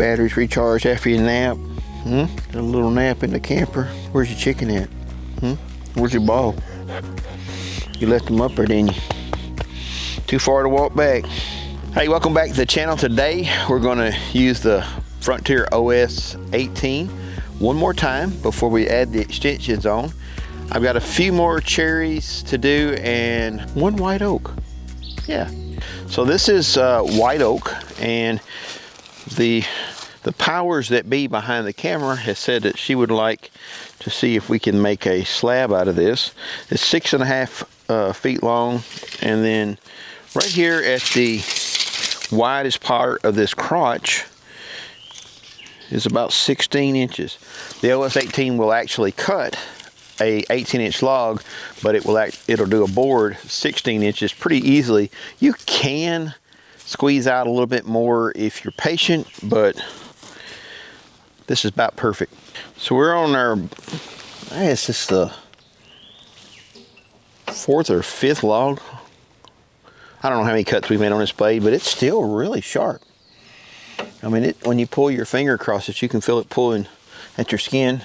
batteries recharged after your nap. A little nap in the camper. Where's your chicken at? Where's your ball? You left them up there, didn't you? Too far to walk back. Hey, welcome back to the channel. Today we're going to use the Frontier OS18 one more time before we add the extensions on. I've got a few more cherries to do and one white oak. Yeah. So this is white oak, and the powers that be behind the camera has said that she would like to see if we can make a slab out of this. It's 6.5 feet long, and then right here at the widest part of this crotch is about 16 inches. The OS18 will actually cut a 18-inch log, but it'll do a board 16 inches pretty easily. You can squeeze out a little bit more if you're patient, but this is about perfect. So we're on our, I guess this is the 4th or 5th log. I don't know how many cuts we've made on this blade, but it's still really sharp. I mean, when you pull your finger across it, you can feel it pulling at your skin.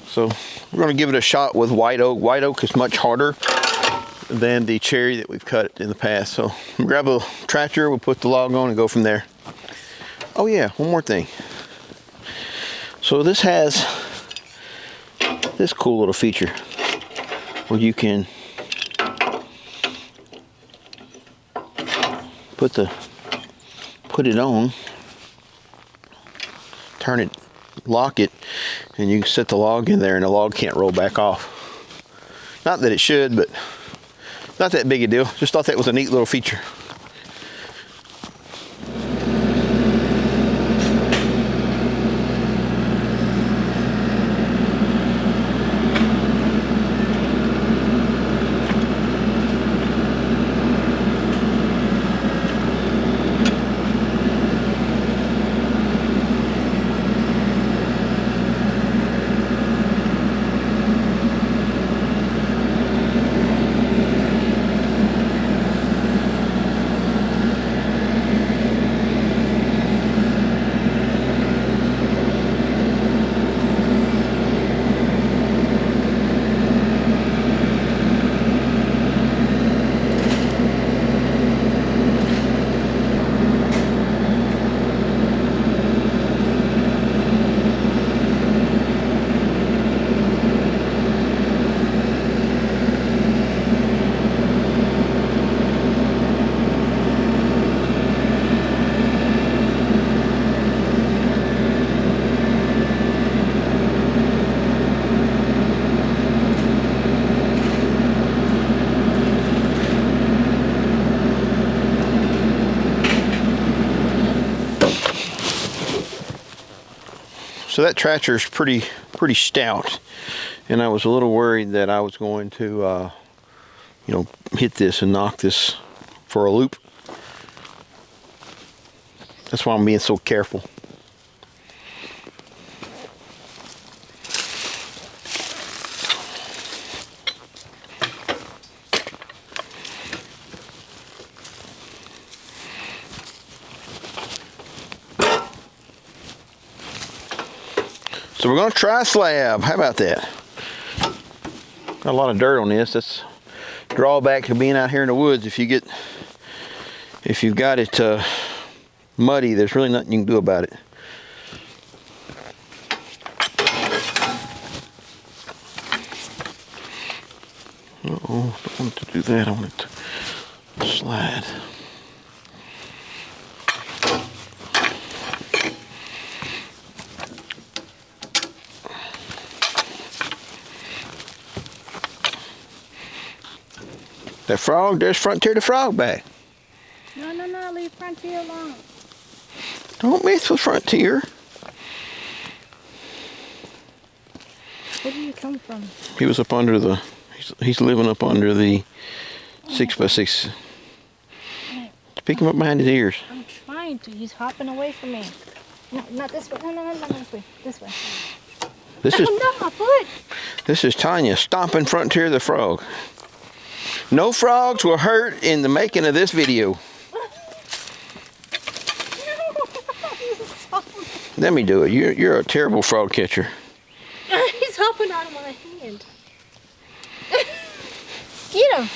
So we're going to give it a shot with white oak. White oak is much harder than the cherry that we've cut in the past. So we'll grab a tractor, we'll put the log on and go from there. Oh yeah, one more thing. So this has this cool little feature where you can put it on, turn it, lock it, and you can set the log in there and the log can't roll back off. Not that it should, but not that big a deal. Just thought that was a neat little feature. So that tractor is pretty stout, and I was a little worried that I was going to, hit this and knock this for a loop. That's why I'm being so careful. So we're going to try slab. How about that? Got a lot of dirt on this. That's a drawback to being out here in the woods. If you've got it muddy, there's really nothing you can do about it. Uh-oh, don't want it to do that. I want it to slide. That frog, there's Frontier the frog back. No, leave Frontier alone. Don't mess with Frontier. Where did he come from? He was up under the, he's living up under the 6x6. Pick him up behind his ears. I'm trying to, he's hopping away from me. No, not this way, no, this way, this way. This is, not my foot. This is Tanya stomping Frontier the frog. No frogs were hurt in the making of this video. Let me do it. You're a terrible frog catcher. He's hopping on my hand. Get him.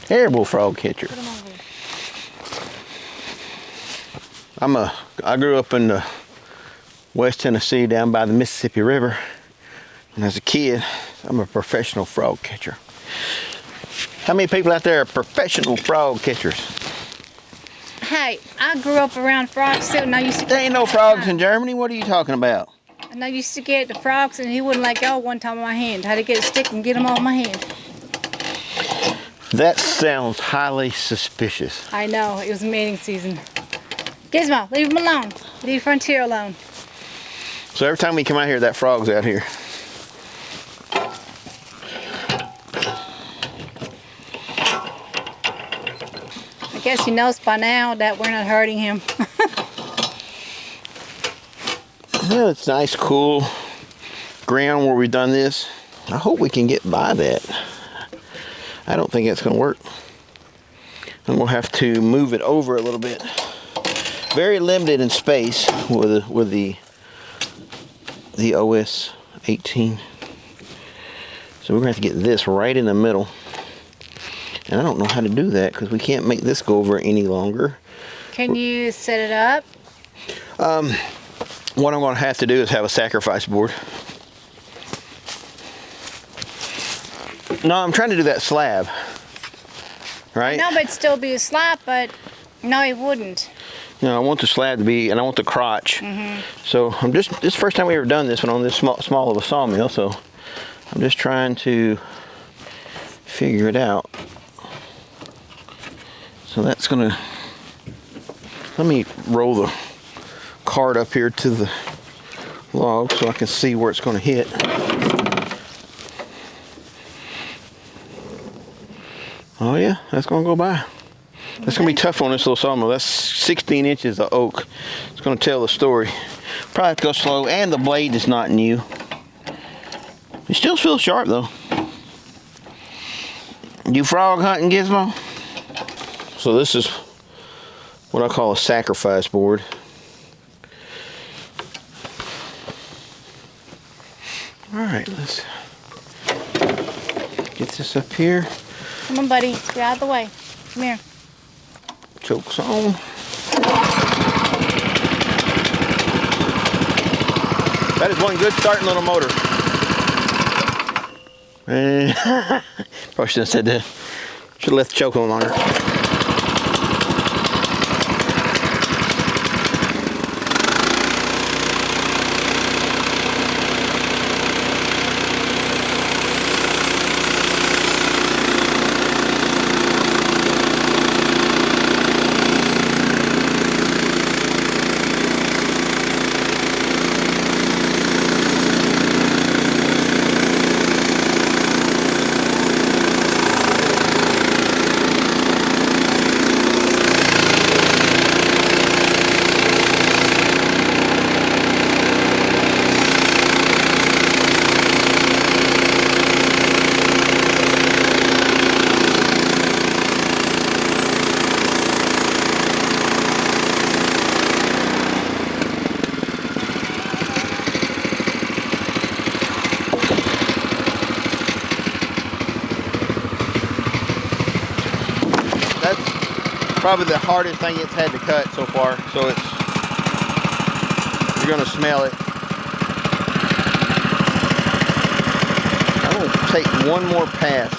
Terrible frog catcher. Put him over. I grew up in West Tennessee down by the Mississippi River. And as a kid, I'm a professional frog catcher. How many people out there are professional frog catchers? Hey, I grew up around frogs too, and I used to. There ain't no frogs in Germany. What are you talking about? And I used to get the frogs, and he wouldn't let go one time on my hand. I had to get a stick and get him off my hand. That sounds highly suspicious. I know, it was mating season. Gizmo, leave him alone. Leave Frontier alone. So every time we come out here, that frog's out here. I guess he knows by now that we're not hurting him. Well, it's nice, cool ground where we've done this. I hope we can get by that. I don't think it's going to work. I'm going to have to move it over a little bit. Very limited in space with the OS18. So we're going to have to get this right in the middle. And I don't know how to do that because we can't make this go over any longer. Can you set it up? What I'm going to have to do is have a sacrifice board. No, I'm trying to do that slab. Right? No, but it'd still be a slab, but no, it wouldn't. No, I want the slab to be, and I want the crotch. So this is the first time we ever done this one on this small of a sawmill, so I'm just trying to figure it out. So that's gonna, let me roll the cart up here to the log so I can see where it's gonna hit. Oh yeah, that's gonna go by. That's gonna be tough on this little sawmill. That's 16 inches of oak. It's gonna tell the story. Probably have to go slow, and the blade is not new. It still feels sharp though. You frog hunting, Gizmo? So this is what I call a sacrifice board. All right, let's get this up here. Come on, buddy. Get out of the way. Come here. Chokes on. That is one good starting little motor. Probably shouldn't have said that. Should have left the choke on longer. Probably the hardest thing it's had to cut so far, so you're gonna smell it. I'm gonna take one more pass.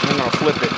I'm gonna flip it.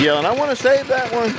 yelling, I want to save that one.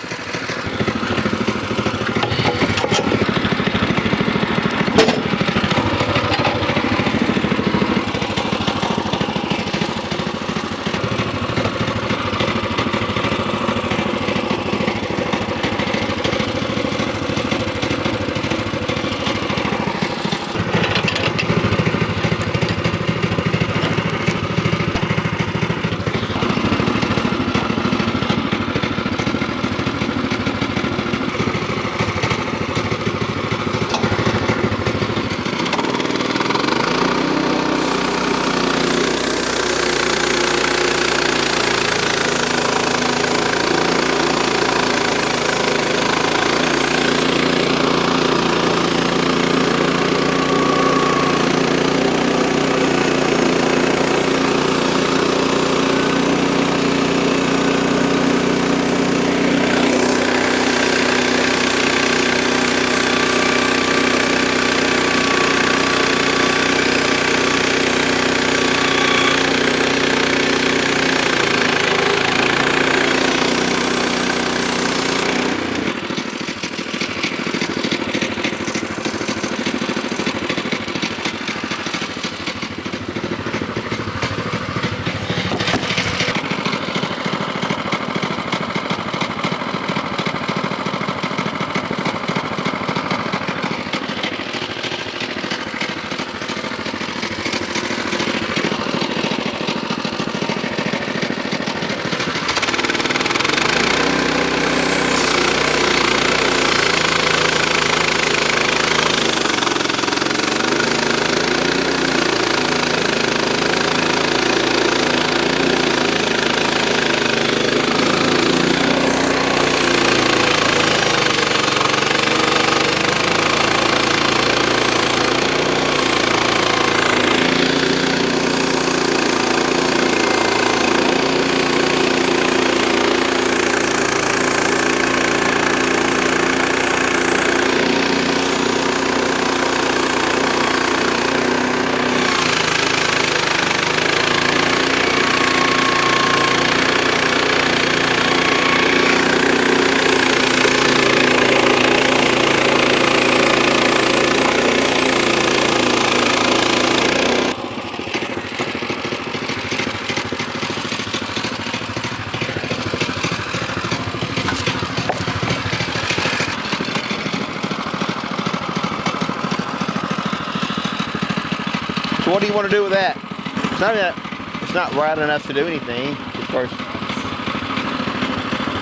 So what do you want to do with that? It's not wide enough to do anything at first.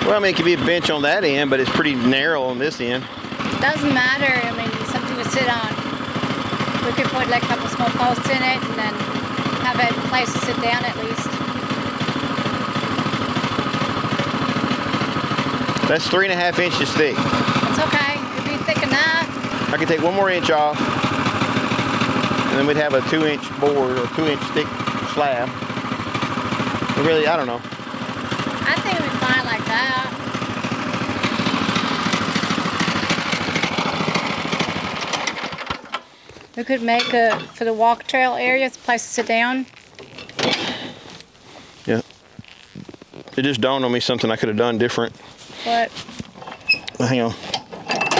Well, I mean, it could be a bench on that end, but it's pretty narrow on this end. Doesn't matter. I mean, something to sit on. We could put like a couple small posts in it and then have a place to sit down at least. That's 3.5 inches thick. It's okay. It could be thick enough. I could take 1 more inch off, and then we'd have a 2-inch board or 2-inch thick slab. But really, I don't know. I think it'd be fine like that. We could make for the walk trail area, it's a place to sit down. Yeah. It just dawned on me something I could have done different. What? Well, hang on.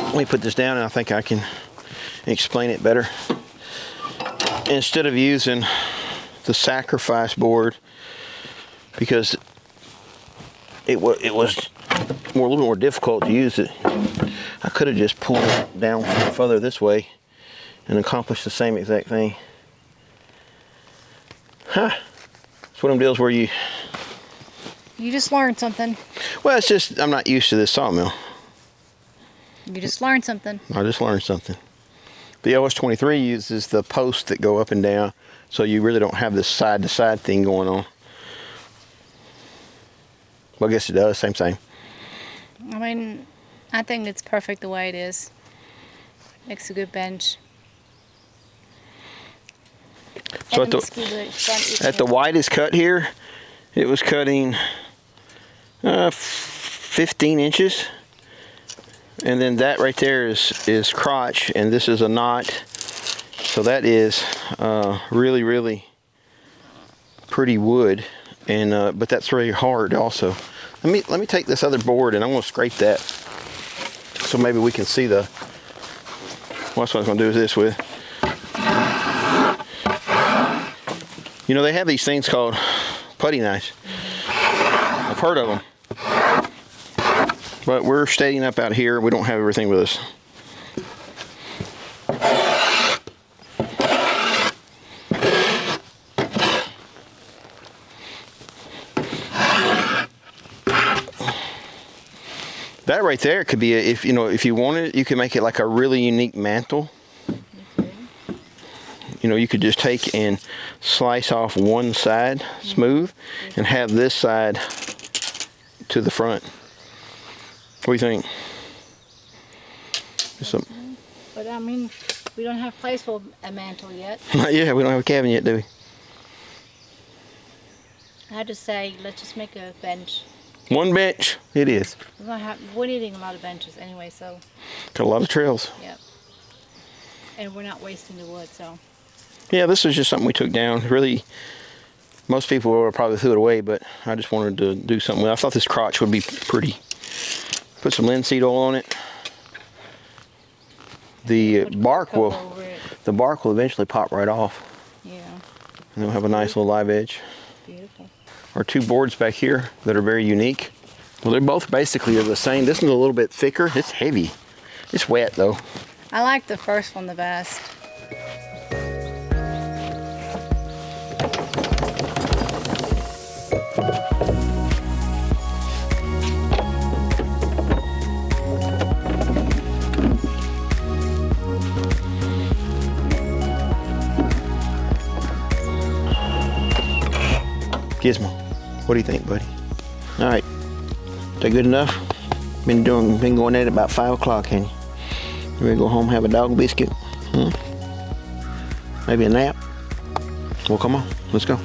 Let me put this down and I think I can explain it better. Instead of using the sacrifice board, because it was a little bit more difficult to use it, I could have just pulled it down further this way and accomplished the same exact thing. Huh. It's one of them deals where you just learned something. Well, it's just I'm not used to this sawmill. You just learned something. I just learned something. The OS23 uses the posts that go up and down, so you really don't have this side-to-side thing going on. Well, I guess it does, same. I mean, I think it's perfect the way it is. Makes a good bench. So at the widest cut here, it was cutting 15 inches. And then that right there is crotch, and this is a knot. So that is really, really pretty wood, and but that's really hard also. Let me take this other board and I'm gonna scrape that. So maybe we can see the, well, that's what I was gonna do is this with. You know, they have these things called putty knives. I've heard of them. But we're staying up out here. We don't have everything with us. That right there could be, if you wanted it, you could make it like a really unique mantle. You know, you could just take and slice off one side smooth and have this side to the front. What do you think? But I mean, we don't have place for a mantle yet. Yeah, we don't have a cabin yet, do we? I just say, let's just make a bench. One bench, it is. We're needing a lot of benches anyway, so. Got a lot of trails. Yep. And we're not wasting the wood, so. Yeah, this is just something we took down. Really, most people would probably threw it away, but I just wanted to do something with it. I thought this crotch would be pretty. Put some linseed oil on it. The bark will eventually pop right off. Yeah. And we'll have a nice little live edge. Beautiful. Our two boards back here that are very unique. Well, they're both basically the same. This one's a little bit thicker. It's heavy. It's wet though. I like the first one the best. Gizmo, what do you think, buddy? All right, is that good enough? Been going at it about 5 o'clock, Henny. You ready to go home, have a dog biscuit? Maybe a nap? Well, come on, let's go.